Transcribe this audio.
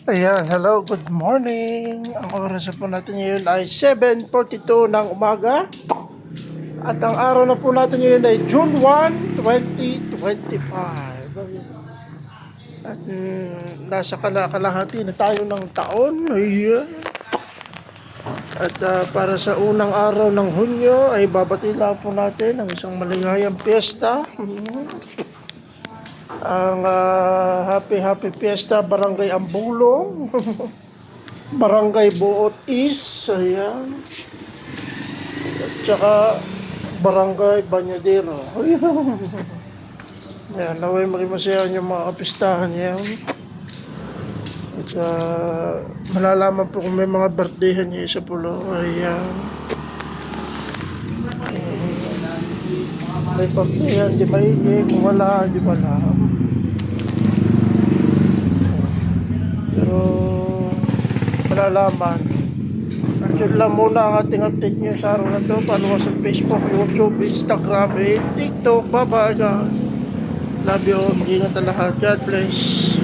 Ayan, hello, good morning. Ang oras na po natin ngayon ay 7:42 ng umaga. At ang araw na po natin ngayon ay June 1, 2025. At nasa kalahati na tayo ng taon. Ayan. At para sa unang araw ng Hunyo ay babati lang po natin ang isang maligayang piyesta. Ang happy fiesta Barangay Ambulong. Barangay Buot East, ayan. At saka Barangay Banyadero. Ayan. Ayan, naway makimasayan yung mga kapistahan yan. At malalaman po kung may mga birthdayhan niya isa pulo. Ayan. May birthdayhan, di maigi. Kung wala, di wala. Pero malalaman. Yun lang muna ang ating update nyo sa araw na to. Follow us sa Facebook, YouTube, Instagram, TikTok. Bye bye guys. Love you all. Mag-ingat ang lahat. God bless.